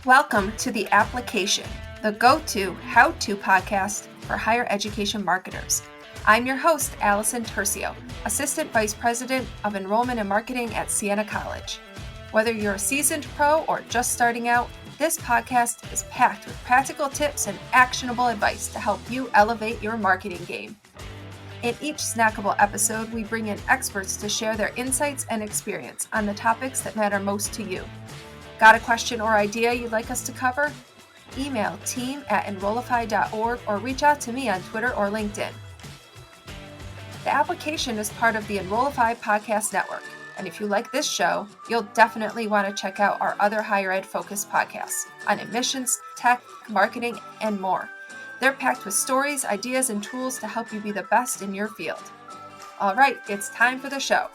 Welcome to The Application, the go-to how-to podcast for higher education marketers. I'm your host, Allison Turcio, Assistant Vice President of Enrollment and Marketing at Siena College. Whether you're a seasoned pro or just starting out, this podcast is packed with practical tips and actionable advice to help you elevate your marketing game. In each snackable episode, we bring in experts to share their insights and experience on the topics that matter most to you. Got a question or idea you'd like us to cover? Email team@enrollify.org or reach out to me on Twitter or LinkedIn. The application is part of the Enrollify podcast network, and if you like this show, you'll definitely want to check out our other higher ed focused podcasts on admissions, tech, marketing, and more. They're packed with stories, ideas, and tools to help you be the best in your field. All right, it's time for the show.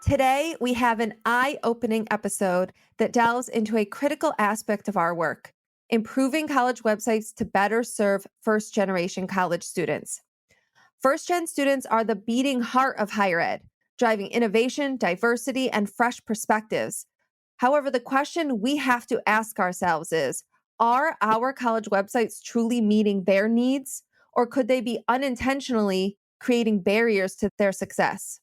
Today, we have an eye-opening episode that delves into a critical aspect of our work, improving college websites to better serve first-generation college students. First-gen students are the beating heart of higher ed, driving innovation, diversity, and fresh perspectives. However, the question we have to ask ourselves is, are our college websites truly meeting their needs, or could they be unintentionally creating barriers to their success?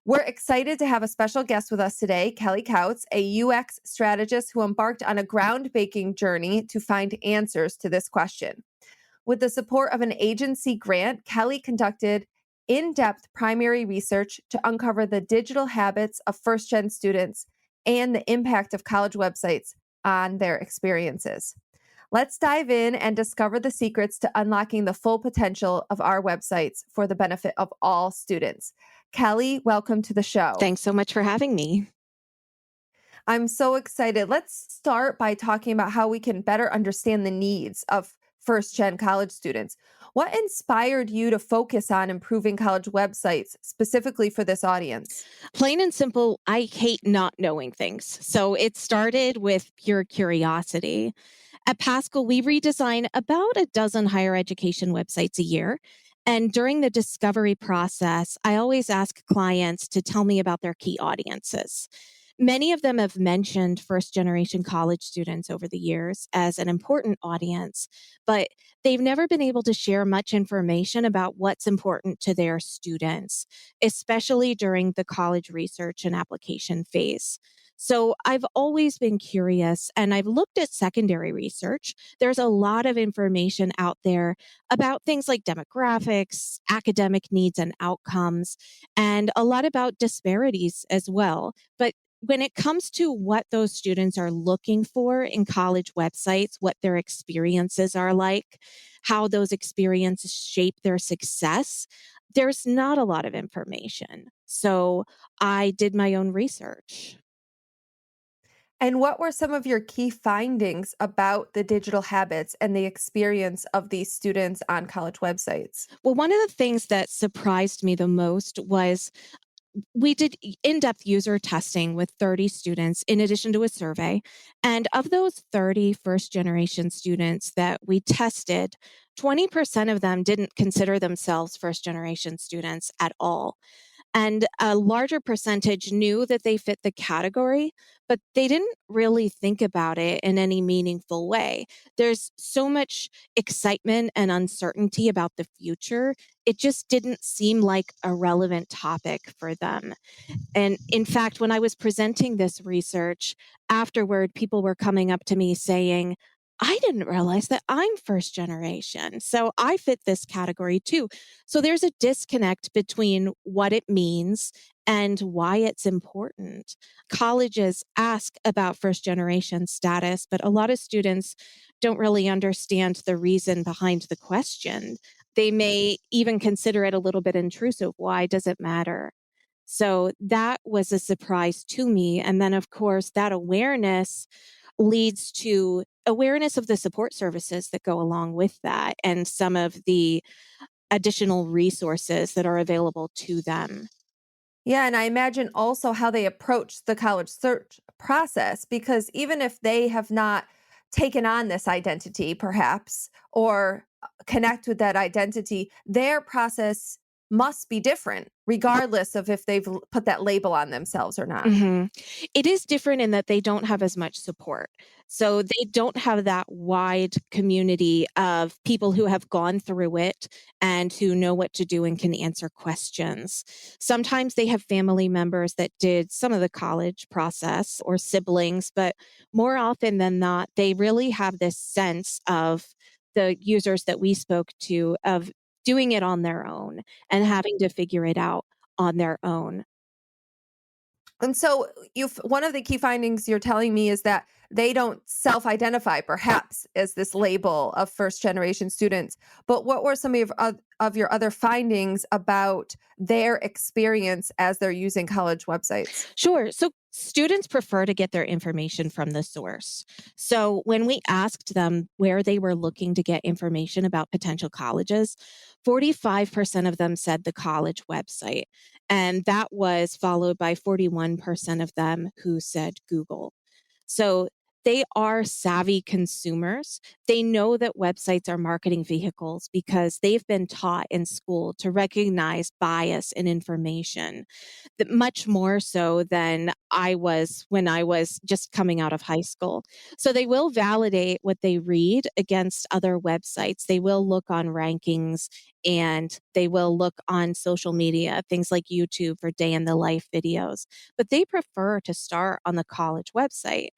We're excited to have a special guest with us today, Kelly Kautz, a UX strategist who embarked on a groundbreaking journey to find answers to this question. With the support of an agency grant, Kelly conducted in-depth primary research to uncover the digital habits of first-gen students and the impact of college websites on their experiences. Let's dive in and discover the secrets to unlocking the full potential of our websites for the benefit of all students. Kelly, welcome to the show. Thanks so much for having me. I'm so excited. Let's start by talking about how we can better understand the needs of first-gen college students. What inspired you to focus on improving college websites specifically for this audience? Plain and simple, I hate not knowing things. So it started with pure curiosity. At Pascal, we redesign about a dozen higher education websites a year. And during the discovery process, I always ask clients to tell me about their key audiences. Many of them have mentioned first-generation college students over the years as an important audience, but they've never been able to share much information about what's important to their students, especially during the college research and application phase. So I've always been curious, and I've looked at secondary research. There's a lot of information out there about things like demographics, academic needs and outcomes, and a lot about disparities as well. But when it comes to what those students are looking for in college websites, what their experiences are like, how those experiences shape their success, there's not a lot of information. So I did my own research. And what were some of your key findings about the digital habits and the experience of these students on college websites? Well, one of the things that surprised me the most was we did in-depth user testing with 30 students in addition to a survey. And of those 30 first-generation students that we tested, 20% of them didn't consider themselves first-generation students at all. And a larger percentage knew that they fit the category, but they didn't really think about it in any meaningful way. There's so much excitement and uncertainty about the future. It just didn't seem like a relevant topic for them. And in fact, when I was presenting this research, afterward, people were coming up to me saying, I didn't realize that I'm first generation. So I fit this category too. So there's a disconnect between what it means and why it's important. Colleges ask about first generation status, but a lot of students don't really understand the reason behind the question. They may even consider it a little bit intrusive. Why does it matter? So that was a surprise to me. And then, of course, that awareness leads to awareness of the support services that go along with that and some of the additional resources that are available to them. Yeah, and I imagine also how they approach the college search process, because even if they have not taken on this identity, perhaps, or connect with that identity, their process must be different, regardless of if they've put that label on themselves or not. Mhm. It is different in that they don't have as much support. So they don't have that wide community of people who have gone through it and who know what to do and can answer questions. Sometimes they have family members that did some of the college process or siblings, but more often than not, they really have this sense of the users that we spoke to of doing it on their own and having to figure it out on their own. And so one of the key findings you're telling me is that they don't self-identify perhaps as this label of first generation students. But what were some of your other findings about their experience as they're using college websites? Sure. So students prefer to get their information from the source. So when we asked them where they were looking to get information about potential colleges, 45% of them said the college website. And that was followed by 41% of them who said Google. So they are savvy consumers. They know that websites are marketing vehicles because they've been taught in school to recognize bias in information much more so than I was when I was just coming out of high school. So they will validate what they read against other websites. They will look on rankings and they will look on social media, things like YouTube for day in the life videos. But they prefer to start on the college website.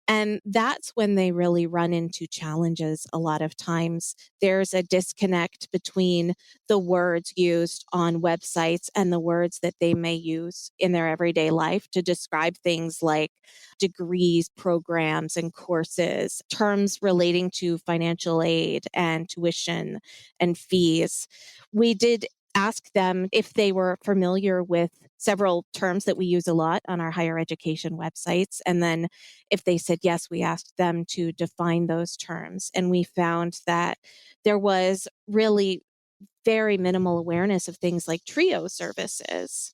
And that's when they really run into challenges a lot of times. There's a disconnect between the words used on websites and the words that they may use in their everyday life to describe things like degrees, programs, and courses, terms relating to financial aid and tuition and fees. We did ask them if they were familiar with several terms that we use a lot on our higher education websites. And then if they said yes, we asked them to define those terms. And we found that there was really very minimal awareness of things like trio services.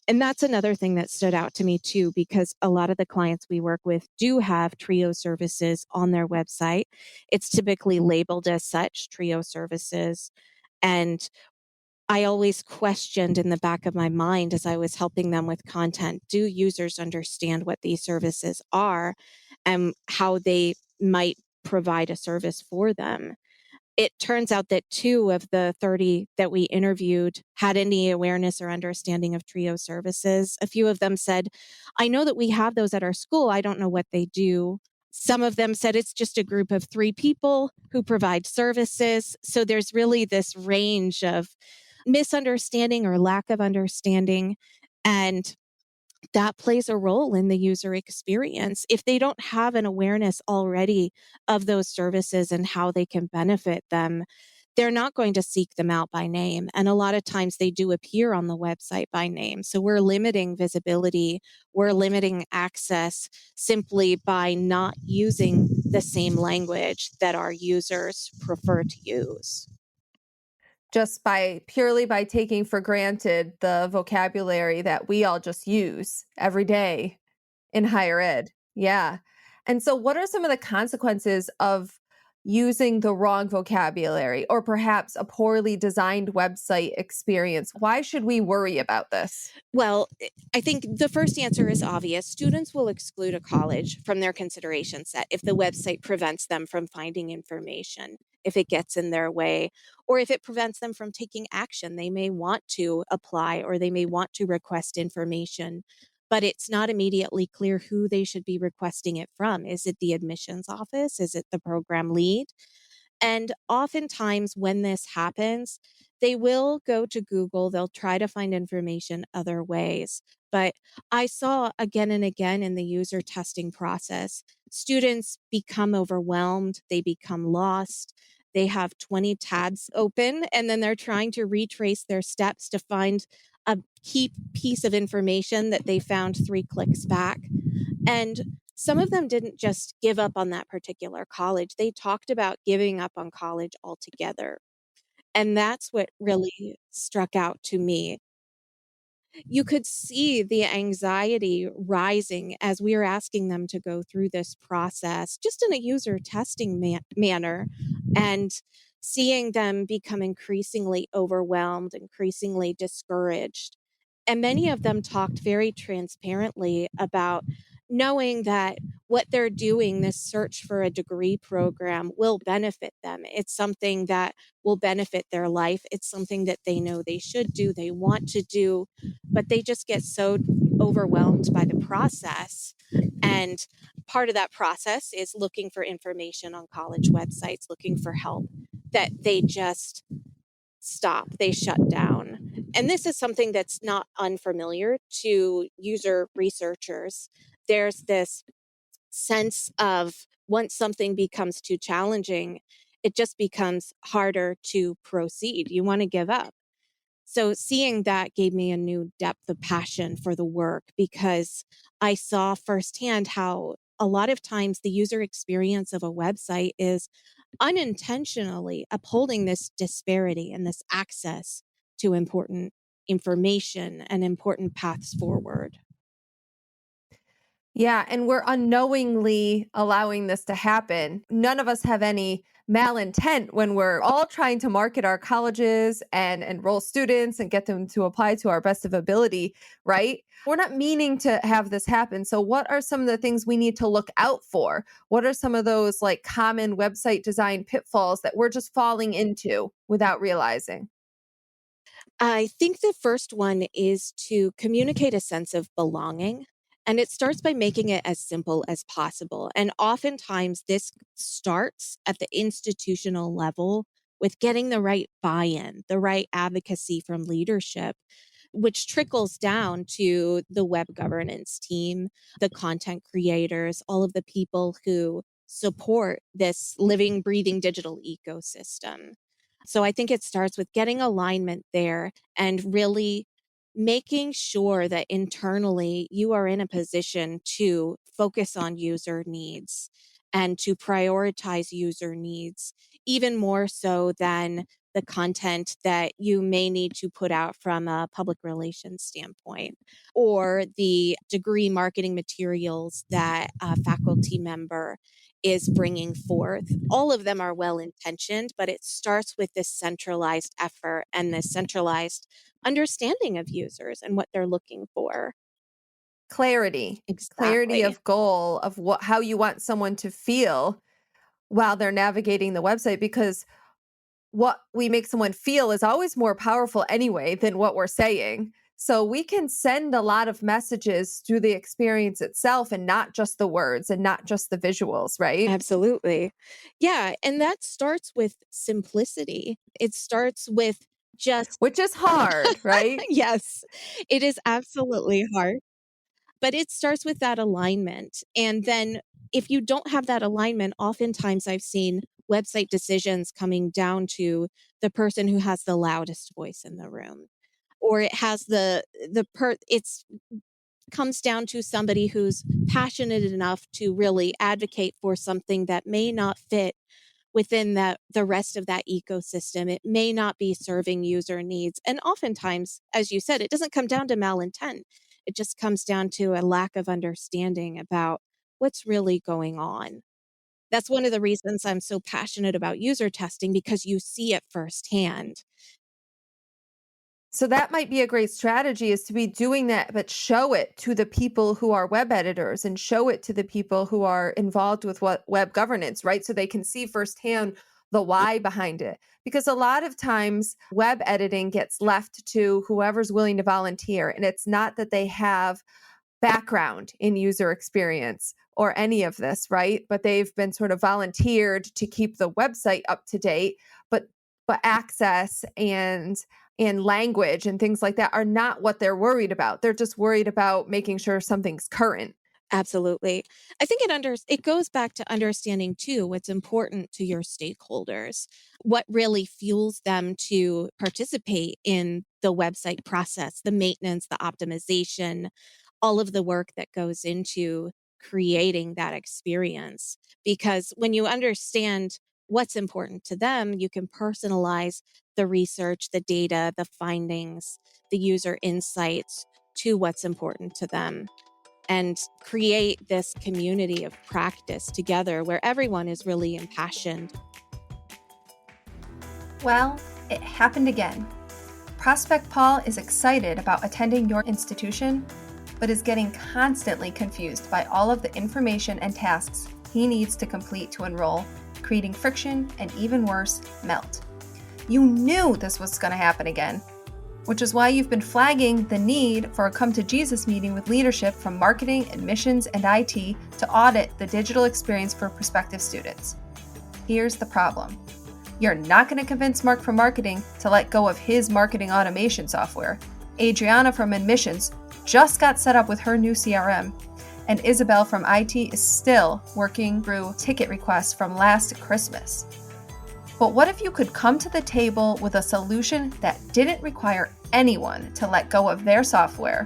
And that's another thing that stood out to me too, because a lot of the clients we work with do have trio services on their website. It's typically labeled as such, trio services. And I always questioned in the back of my mind as I was helping them with content, do users understand what these services are and how they might provide a service for them? It turns out that 2 of the 30 that we interviewed had any awareness or understanding of TRIO services. A few of them said, I know that we have those at our school. I don't know what they do. Some of them said it's just a group of 3 people who provide services. So there's really this range of misunderstanding or lack of understanding. And that plays a role in the user experience. If they don't have an awareness already of those services and how they can benefit them, they're not going to seek them out by name. And a lot of times they do appear on the website by name. So we're limiting visibility, we're limiting access simply by not using the same language that our users prefer to use. Just by purely by taking for granted the vocabulary that we all just use every day in higher ed. Yeah. And so what are some of the consequences of using the wrong vocabulary or perhaps a poorly designed website experience? Why should we worry about this? Well, I think the first answer is obvious. Students will exclude a college from their consideration set if the website prevents them from finding information, if it gets in their way, or if it prevents them from taking action. They may want to apply or they may want to request information, but it's not immediately clear who they should be requesting it from. Is it the admissions office? Is it the program lead? And oftentimes, when this happens, they will go to Google, they'll try to find information other ways. But I saw again and again in the user testing process, students become overwhelmed, they become lost. They have 20 tabs open, and then they're trying to retrace their steps to find a key piece of information that they found 3 clicks back. And some of them didn't just give up on that particular college. They talked about giving up on college altogether. And that's what really struck out to me. You could see the anxiety rising as we were asking them to go through this process, just in a user testing manner and seeing them become increasingly overwhelmed, increasingly discouraged. And many of them talked very transparently about knowing that what they're doing, this search for a degree program, will benefit them. It's something that will benefit their life. It's something that they know they should do, they want to do, but they just get so overwhelmed by the process. And part of that process is looking for information on college websites, looking for help, that they just stop, they shut down. And this is something that's not unfamiliar to user researchers. There's this sense of once something becomes too challenging, it just becomes harder to proceed. You want to give up. So seeing that gave me a new depth of passion for the work because I saw firsthand how a lot of times the user experience of a website is unintentionally upholding this disparity and this access to important information and important paths forward. Yeah, and we're unknowingly allowing this to happen. None of us have any malintent when we're all trying to market our colleges and enroll students and get them to apply to our best of ability, right? We're not meaning to have this happen. So, what are some of the things we need to look out for? What are some of those like common website design pitfalls that we're just falling into without realizing? I think the first one is to communicate a sense of belonging. And it starts by making it as simple as possible. And oftentimes, this starts at the institutional level with getting the right buy in, the right advocacy from leadership, which trickles down to the web governance team, the content creators, all of the people who support this living, breathing digital ecosystem. So I think it starts with getting alignment there and really making sure that internally you are in a position to focus on user needs and to prioritize user needs, even more so than the content that you may need to put out from a public relations standpoint or the degree marketing materials that a faculty member is bringing forth. All of them are well intentioned, but it starts with this centralized effort and this centralized understanding of users and what they're looking for. Clarity, clarity Exactly. of goal of what how you want someone to feel while they're navigating the website because what we make someone feel is always more powerful anyway than what we're saying. So we can send a lot of messages through the experience itself and not just the words and not just the visuals, right? Absolutely. Yeah. And that starts with simplicity. It starts with just, Which is hard, right? yes, it is absolutely hard. But it starts with that alignment. And then if you don't have that alignment, oftentimes I've seen website decisions coming down to the person who has the loudest voice in the room. Or it has it's comes down to somebody who's passionate enough to really advocate for something that may not fit within the rest of that ecosystem. It may not be serving user needs. And oftentimes, as you said, it doesn't come down to malintent. It just comes down to a lack of understanding about what's really going on. That's one of the reasons I'm so passionate about user testing because you see it firsthand. So that might be a great strategy is to be doing that, but show it to the people who are web editors and show it to the people who are involved with what web governance, right? So they can see firsthand the why behind it. Because a lot of times web editing gets left to whoever's willing to volunteer. And it's not that they have background in user experience or any of this, right? But they've been sort of volunteered to keep the website up to date, but access and language and things like that are not what they're worried about. They're just worried about making sure something's current. Absolutely. I think it goes back to understanding too what's important to your stakeholders, what really fuels them to participate in the website process, the maintenance, the optimization, all of the work that goes into creating that experience. Because when you understand what's important to them, you can personalize the research, the data, the findings, the user insights to what's important to them and create this community of practice together where everyone is really impassioned. Well, it happened again. Prospect Paul is excited about attending your institution, but is getting constantly confused by all of the information and tasks he needs to complete to enroll, creating friction and, even worse, melt. You knew this was going to happen again, which is why you've been flagging the need for a come to Jesus meeting with leadership from marketing, admissions, and IT to audit the digital experience for prospective students. Here's the problem. You're not going to convince Mark from marketing to let go of his marketing automation software. Adriana from admissions just got set up with her new CRM, and Isabel from IT is still working through ticket requests from last Christmas. But what if you could come to the table with a solution that didn't require anyone to let go of their software,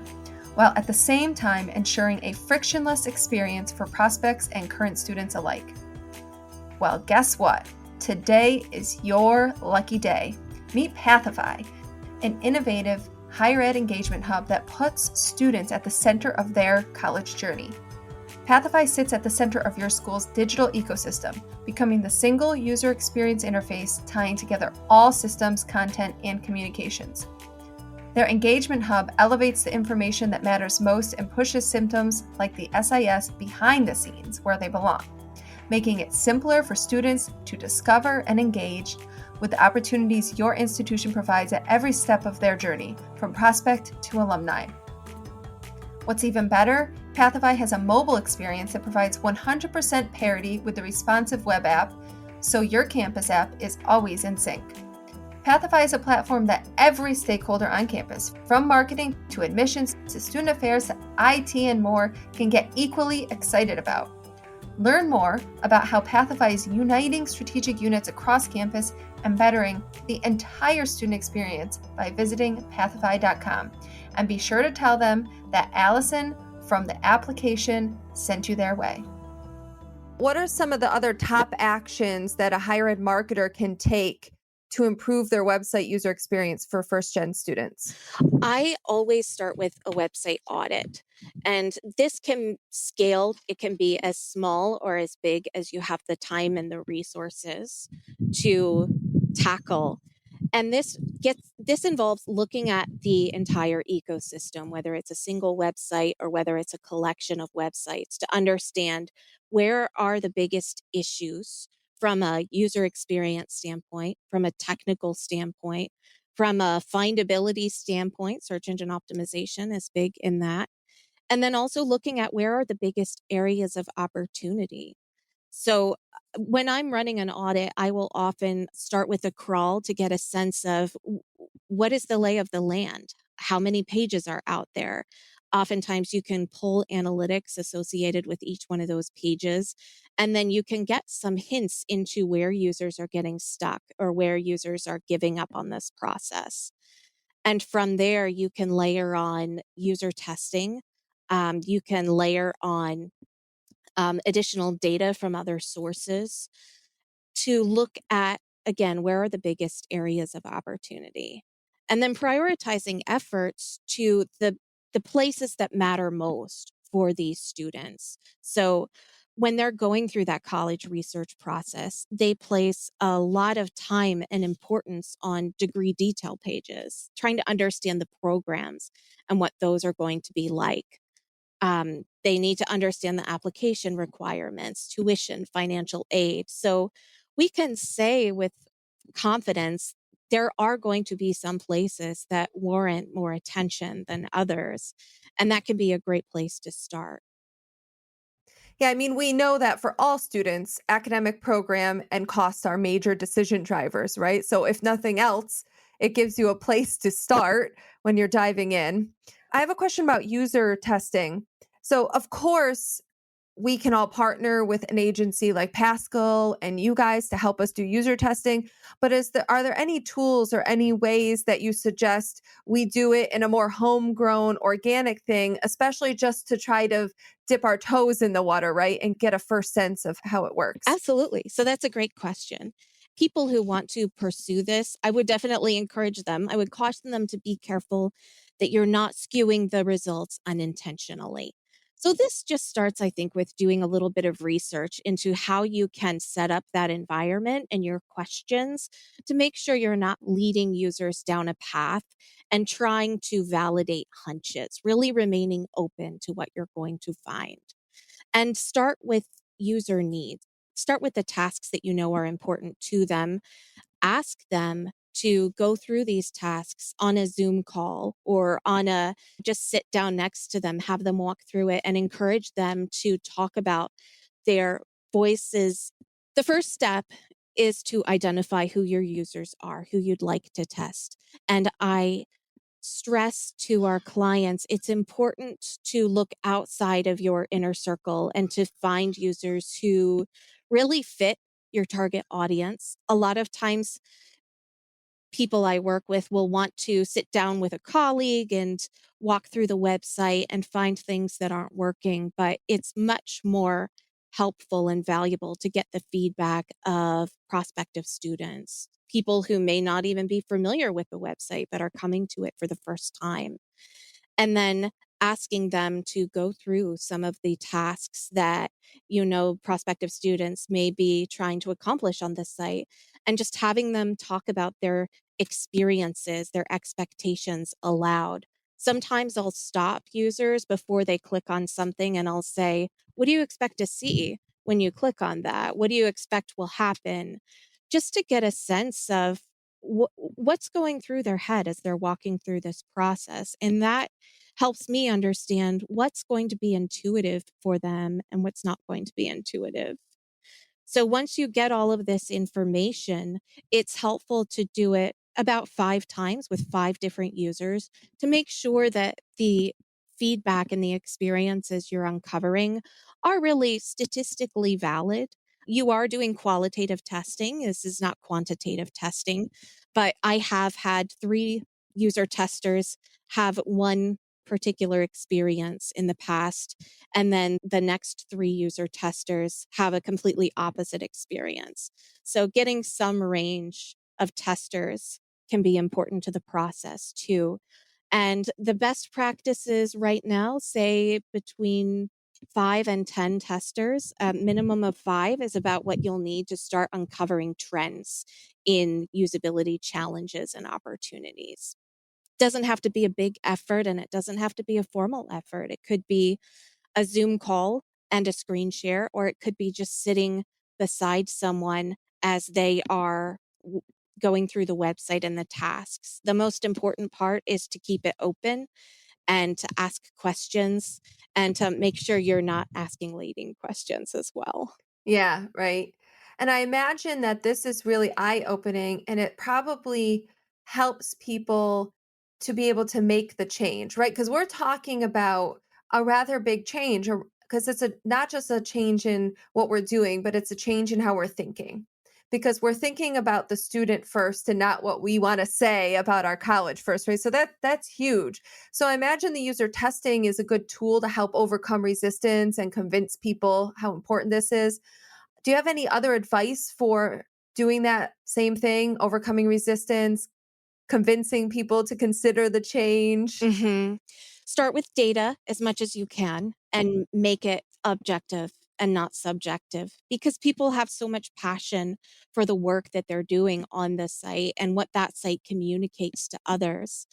while at the same time ensuring a frictionless experience for prospects and current students alike? Well, guess what? Today is your lucky day. Meet Pathify, an innovative higher ed engagement hub that puts students at the center of their college journey. Pathify sits at the center of your school's digital ecosystem, becoming the single user experience interface tying together all systems, content, and communications. Their engagement hub elevates the information that matters most and pushes symptoms like the SIS behind the scenes where they belong, making it simpler for students to discover and engage with the opportunities your institution provides at every step of their journey, from prospect to alumni. What's even better, Pathify has a mobile experience that provides 100% parity with the responsive web app, so your campus app is always in sync. Pathify is a platform that every stakeholder on campus, from marketing to admissions to student affairs to IT and more, can get equally excited about. Learn more about how Pathify is uniting strategic units across campus and bettering the entire student experience by visiting pathify.com. And be sure to tell them that Allison from the application sent you their way. What are some of the other top actions that a higher ed marketer can take to improve their website user experience for first-gen students? I always start with a website audit, and this can scale. It can be as small or as big as you have the time and the resources to tackle. And this involves looking at the entire ecosystem, whether it's a single website or whether it's a collection of websites, to understand where are the biggest issues from a user experience standpoint, from a technical standpoint, from a findability standpoint. Search engine optimization is big in that. And then also looking at where are the biggest areas of opportunity. So when I'm running an audit, I will often start with a crawl to get a sense of what is the lay of the land? How many pages are out there? Oftentimes, you can pull analytics associated with each one of those pages, and then you can get some hints into where users are getting stuck or where users are giving up on this process. And from there, you can layer on user testing. You can layer on additional data from other sources to look at, again, where are the biggest areas of opportunity, and then prioritizing efforts to the places that matter most for these students. So when they're going through that college research process, they place a lot of time and importance on degree detail pages, trying to understand the programs and what those are going to be like. They need to understand the application requirements, tuition, financial aid. So we can say with confidence, there are going to be some places that warrant more attention than others. And that can be a great place to start. Yeah, I mean, we know that for all students, academic program and costs are major decision drivers, right? So, if nothing else, it gives you a place to start when you're diving in. I have a question about user testing. So, of course, we can all partner with an agency like Pascal and you guys to help us do user testing. But are there any tools or any ways that you suggest we do it in a more homegrown, organic thing, especially just to try to dip our toes in the water, right? And get a first sense of how it works? Absolutely. So that's a great question. People who want to pursue this, I would definitely encourage them. I would caution them to be careful that you're not skewing the results unintentionally. So this just starts, I think, with doing a little bit of research into how you can set up that environment and your questions to make sure you're not leading users down a path and trying to validate hunches, really remaining open to what you're going to find. And start with user needs. Start with the tasks that you know are important to them. Ask them to go through these tasks on a Zoom call or on a just sit down next to them, have them walk through it, and encourage them to talk about their voices. The first step is to identify who your users are, who you'd like to test. And I stress to our clients, it's important to look outside of your inner circle and to find users who really fit your target audience. A lot of times, people I work with will want to sit down with a colleague and walk through the website and find things that aren't working, but it's much more helpful and valuable to get the feedback of prospective students, people who may not even be familiar with the website but are coming to it for the first time. And then asking them to go through some of the tasks that, prospective students may be trying to accomplish on this site, and just having them talk about their experiences, their expectations aloud. Sometimes I'll stop users before they click on something and I'll say, "What do you expect to see when you click on that? What do you expect will happen?" Just to get a sense of what's going through their head as they're walking through this process. And that helps me understand what's going to be intuitive for them and what's not going to be intuitive. So once you get all of this information, it's helpful to do it about 5 times with 5 different users to make sure that the feedback and the experiences you're uncovering are really statistically valid. You are doing qualitative testing. This is not quantitative testing, but I have had 3 user testers have one particular experience in the past, and then the next 3 user testers have a completely opposite experience. So getting some range of testers can be important to the process too. And the best practices right now say between 5 and 10 testers. A minimum of 5 is about what you'll need to start uncovering trends in usability challenges and opportunities. Doesn't have to be a big effort and it doesn't have to be a formal effort. It could be a Zoom call and a screen share, or it could be just sitting beside someone as they are going through the website and the tasks. The most important part is to keep it open and to ask questions and to make sure you're not asking leading questions as well. Yeah, right. And I imagine that this is really eye-opening and it probably helps people to be able to make the change, right? Because we're talking about a rather big change because it's not just a change in what we're doing, but it's a change in how we're thinking. Because we're thinking about the student first and not what we want to say about our college first, right? So that's huge. So I imagine the user testing is a good tool to help overcome resistance and convince people how important this is. Do you have any other advice for doing that same thing, overcoming resistance, convincing people to consider the change? Mhm. Start with data as much as you can and make it objective and not subjective, because people have so much passion for the work that they're doing on the site and what that site communicates to others,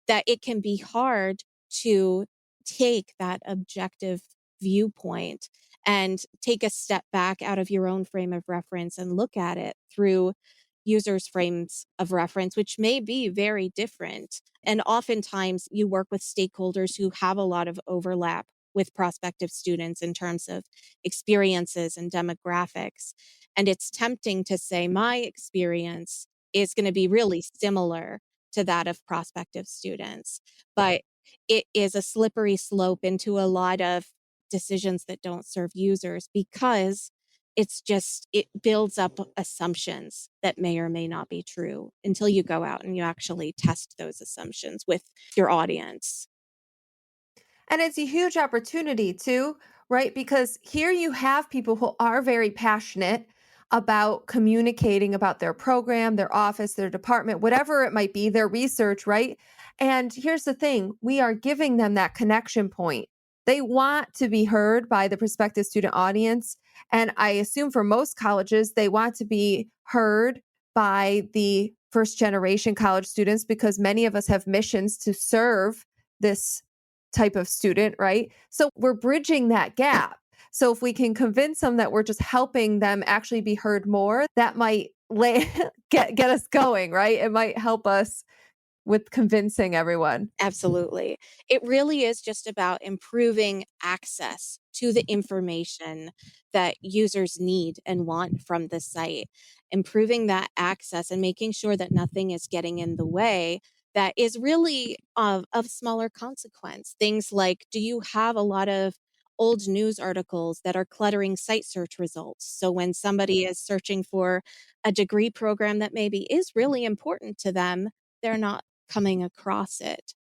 that it can be hard to take that objective viewpoint and take a step back out of your own frame of reference and look at it through users' frames of reference, which may be very different. And oftentimes, you work with stakeholders who have a lot of overlap with prospective students in terms of experiences and demographics. And it's tempting to say, my experience is going to be really similar to that of prospective students. But it is a slippery slope into a lot of decisions that don't serve users, because it builds up assumptions that may or may not be true until you go out and you actually test those assumptions with your audience. And it's a huge opportunity too, right? Because here you have people who are very passionate about communicating about their program, their office, their department, whatever it might be, their research, right? And here's the thing, we are giving them that connection point. They want to be heard by the prospective student audience. And I assume for most colleges, they want to be heard by the first generation college students because many of us have missions to serve this type of student, right? So we're bridging that gap. So if we can convince them that we're just helping them actually be heard more, that might get us going, right? It might help us with convincing everyone. Absolutely. It really is just about improving access to the information that users need and want from the site. Improving that access and making sure that nothing is getting in the way that is really of smaller consequence. Things like, do you have a lot of old news articles that are cluttering site search results? So when somebody is searching for a degree program that maybe is really important to them, they're not coming across it.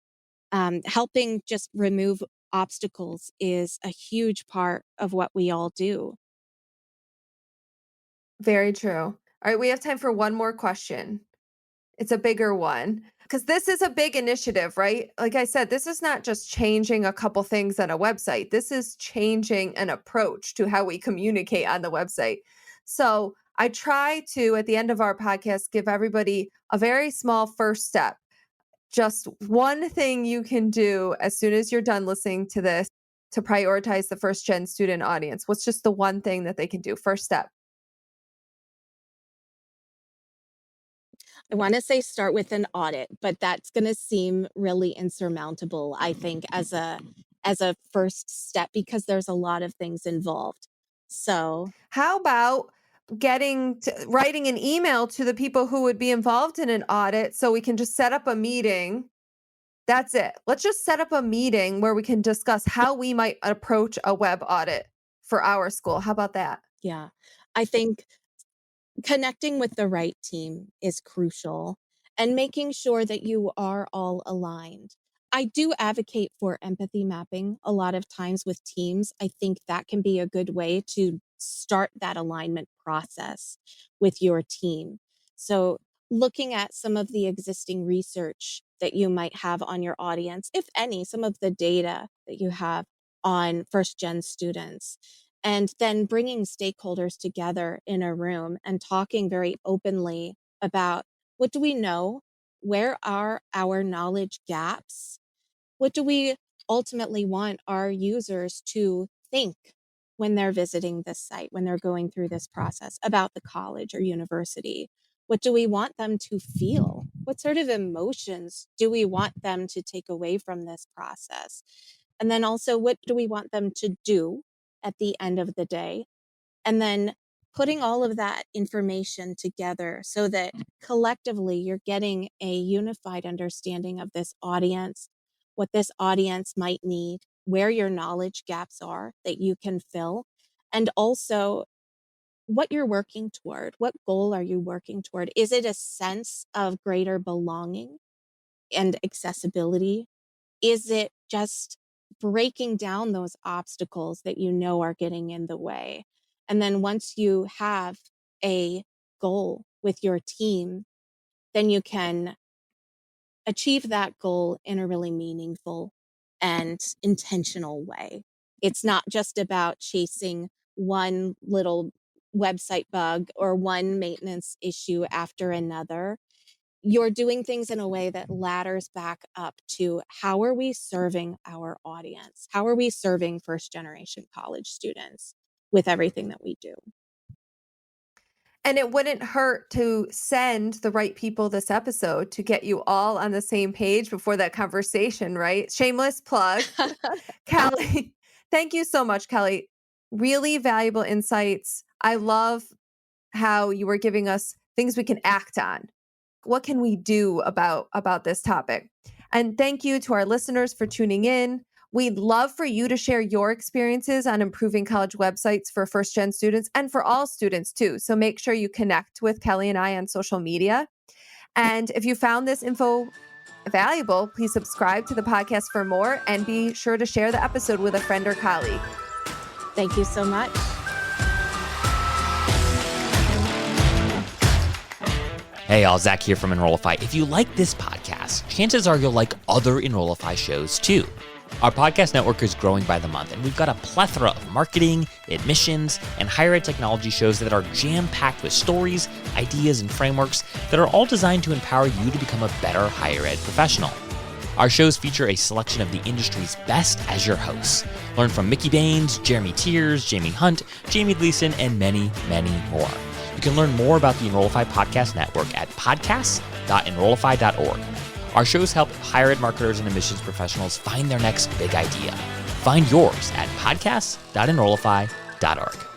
Helping just remove obstacles is a huge part of what we all do. Very true. All right, we have time for one more question. It's a bigger one because this is a big initiative, right? Like I said, this is not just changing a couple things on a website. This is changing an approach to how we communicate on the website. So I try to, at the end of our podcast, give everybody a very small first step. Just one thing you can do as soon as you're done listening to this to prioritize the first gen student audience. What's just the one thing that they can do? First step. I want to say start with an audit, but that's going to seem really insurmountable, I think, as a first step because there's a lot of things involved. So, How about writing an email to the people who would be involved in an audit so we can just set up a meeting? That's it. Let's just set up a meeting where we can discuss how we might approach a web audit for our school. How about that? yeah, I think connecting with the right team is crucial and making sure that you are all aligned. I do advocate for empathy mapping a lot of times with teams. I think that can be a good way to start that alignment process with your team. So, looking at some of the existing research that you might have on your audience, if any, some of the data that you have on first gen students, and then bringing stakeholders together in a room and talking very openly about what do we know? Where are our knowledge gaps? What do we ultimately want our users to think when they're visiting this site, when they're going through this process about the college or university? What do we want them to feel? What sort of emotions do we want them to take away from this process? And then also, what do we want them to do at the end of the day? And then putting all of that information together so that collectively you're getting a unified understanding of this audience, what this audience might need, where your knowledge gaps are that you can fill, and also what you're working toward. What goal are you working toward? Is it a sense of greater belonging and accessibility? Is it just breaking down those obstacles that you know are getting in the way? And then once you have a goal with your team, then you can achieve that goal in a really meaningful and intentional way. It's not just about chasing one little website bug or one maintenance issue after another. You're doing things in a way that ladders back up to how are we serving our audience? How are we serving first generation college students with everything that we do? And it wouldn't hurt to send the right people this episode to get you all on the same page before that conversation, right? Shameless plug. Kelly, thank you so much, Kelly. Really valuable insights. I love how you were giving us things we can act on. What can we do about this topic? And thank you to our listeners for tuning in. We'd love for you to share your experiences on improving college websites for first gen students and for all students too. So make sure you connect with Kelly and I on social media. And if you found this info valuable, please subscribe to the podcast for more and be sure to share the episode with a friend or colleague. Thank you so much. Hey, all, Zach here from Enrollify. If you like this podcast, chances are you'll like other Enrollify shows too. Our podcast network is growing by the month, and we've got a plethora of marketing, admissions, and higher ed technology shows that are jam-packed with stories, ideas, and frameworks that are all designed to empower you to become a better higher ed professional. Our shows feature a selection of the industry's best as your hosts. Learn from Mickey Baines, Jeremy Tears, Jaime Hunt, Jamie Gleason, and many, many more. You can learn more about the Enrollify Podcast Network at podcasts.enrollify.org. Our shows help higher ed marketers and admissions professionals find their next big idea. Find yours at podcasts.enrollify.org.